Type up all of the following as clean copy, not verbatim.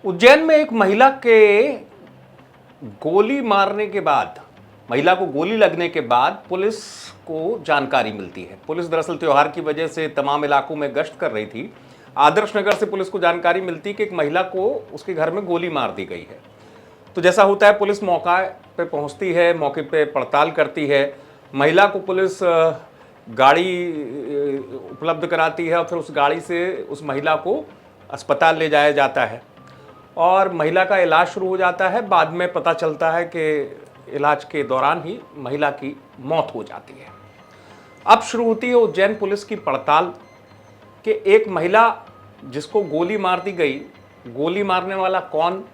उज्जैन में एक महिला के गोली मारने के बाद, महिला को गोली लगने के बाद पुलिस को जानकारी मिलती है। पुलिस दरअसल त्योहार की वजह से तमाम इलाकों में गश्त कर रही थी। आदर्श नगर से पुलिस को जानकारी मिलती कि एक महिला को उसके घर में गोली मार दी गई है। तो जैसा होता है, पुलिस मौका पे पहुंचती है, मौके पे पड़ताल करती है। महिला को पुलिस गाड़ी उपलब्ध कराती है और फिर उस गाड़ी से उस महिला को अस्पताल ले जाया जाता है और महिला का इलाज शुरू हो जाता है। बाद में पता चलता है कि इलाज के दौरान ही महिला की मौत हो जाती है। अब शुरू होती है उज्जैन पुलिस की पड़ताल कि एक महिला जिसको गोली मार दी गई, गोली मारने वाला कौन,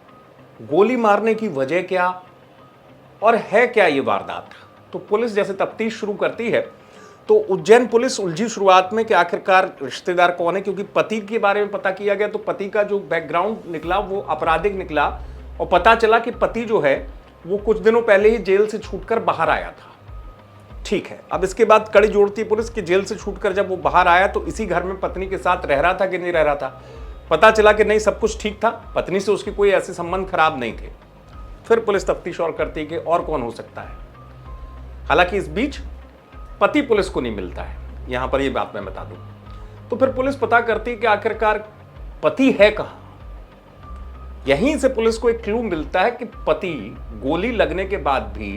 गोली मारने की वजह क्या और है क्या ये वारदात। तो पुलिस जैसे तफ्तीश शुरू करती है तो उज्जैन पुलिस उलझी शुरुआत में कि आखिरकार रिश्तेदार कौन है, क्योंकि पति के बारे में पता किया गया तो पति का जो बैकग्राउंड निकला वो आपराधिक निकला और पता चला कि पति जो है वो कुछ दिनों पहले ही जेल से छूटकर बाहर आया था। ठीक है, अब इसके बाद कड़ी जोड़ती पुलिस कि जेल से छूटकर जब वो बाहर आया तो इसी घर में पत्नी के साथ रह रहा था कि नहीं रह रहा था। पता चला कि नहीं, सब कुछ ठीक था, पत्नी से उसके कोई ऐसे संबंध खराब नहीं थे। फिर पुलिस तफ्तीश और करती कि और कौन हो सकता है। हालांकि इस बीच पति पुलिस को नहीं मिलता है, यहां पर ये बात मैं बता दूं। तो फिर पुलिस पता करती कि आखिरकार पति है कहां। यहीं से पुलिस को एक क्लू मिलता है कि पति गोली लगने के बाद भी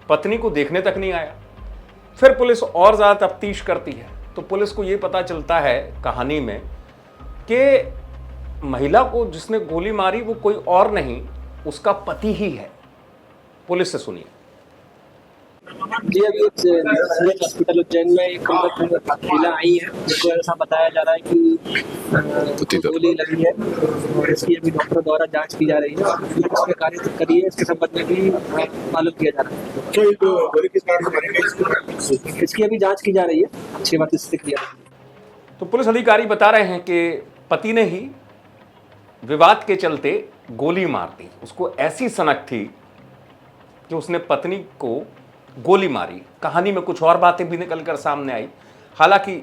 पत्नी को देखने तक नहीं आया। फिर पुलिस और ज्यादा तफ्तीश करती है तो पुलिस को यह पता चलता है कहानी में कि महिला को जिसने गोली मारी वो कोई और नहीं, उसका पति ही है। पुलिस से सुनिए। जी, अभी सीएच हॉस्पिटल उज्जैन में एक महिला आई है जिसको ऐसा बताया जा रहा है कि गोली लगी है और इसकी अभी डॉक्टर द्वारा जांच की जा रही है और इसमें कार्य करी है, इसके संबंध में भी मालूम किया जा रहा है। इसकी अभी जांच की जा रही है, अच्छी बात इससे किया। तो पुलिस अधिकारी बता रहे हैं कि पति ने ही विवाद के चलते गोली मार दी। उसको ऐसी सनक थी कि उसने पत्नी को गोली मारी। कहानी में कुछ और बातें भी निकलकर सामने आई। हालांकि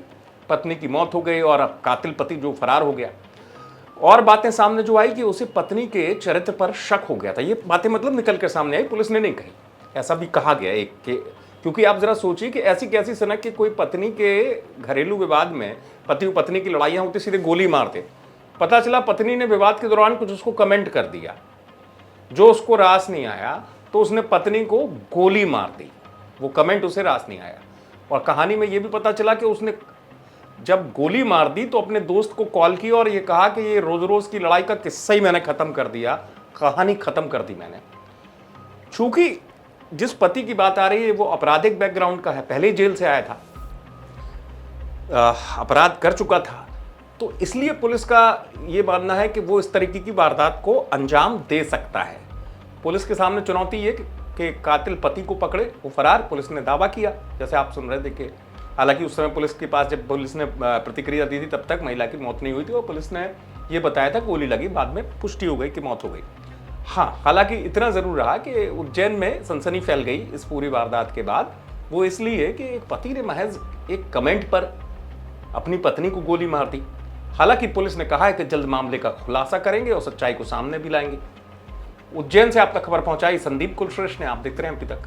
पत्नी की मौत हो गई और अब कातिल पति जो फरार हो गया। और बातें सामने जो आई कि उसे पत्नी के चरित्र पर शक हो गया था। ये बातें मतलब निकलकर सामने आई, पुलिस ने नहीं कही, ऐसा भी कहा गया एक के। क्योंकि आप जरा सोचिए कि ऐसी कैसी सनक कि कोई पत्नी के घरेलू विवाद में, पति और पत्नी की लड़ाइयाँ होती, सीधे गोली मारते। पता चला पत्नी ने विवाद के दौरान कुछ उसको कमेंट कर दिया जो उसको रास नहीं आया, तो उसने पत्नी को गोली मार दी। वो कमेंट उसे रास नहीं आया। और कहानी में ये भी पता चला कि उसने जब गोली मार दी तो अपने दोस्त को कॉल की और ये कहा कि ये रोज रोज की लड़ाई का किस्सा ही मैंने खत्म कर दिया, कहानी खत्म कर दी मैंने। चूंकि जिस पति की बात आ रही है वो आपराधिक बैकग्राउंड का है, पहले जेल से आया था, अपराध कर चुका था, तो इसलिए पुलिस का ये मानना है कि वो इस तरीके की वारदात को अंजाम दे सकता है। पुलिस के सामने चुनौती ये कि कातिल पति को पकड़े, वो फरार। पुलिस ने दावा किया, जैसे आप सुन रहे थे। हालांकि उस समय पुलिस के पास जब पुलिस ने प्रतिक्रिया दी थी तब तक महिला की मौत नहीं हुई थी और पुलिस ने ये बताया था गोली लगी, बाद में पुष्टि हो गई कि मौत हो गई। हाँ, हालांकि इतना जरूर रहा कि उज्जैन में सनसनी फैल गई इस पूरी वारदात के बाद। वो इसलिए कि एक पति ने महज एक कमेंट पर अपनी पत्नी को गोली मार दी। हालांकि पुलिस ने कहा है कि जल्द मामले का खुलासा करेंगे और सच्चाई को सामने भी लाएंगे। उज्जैन से आप तक खबर पहुंचाई संदीप कुलश्रेष्ठ ने। आप देखते रहे एमपी तक।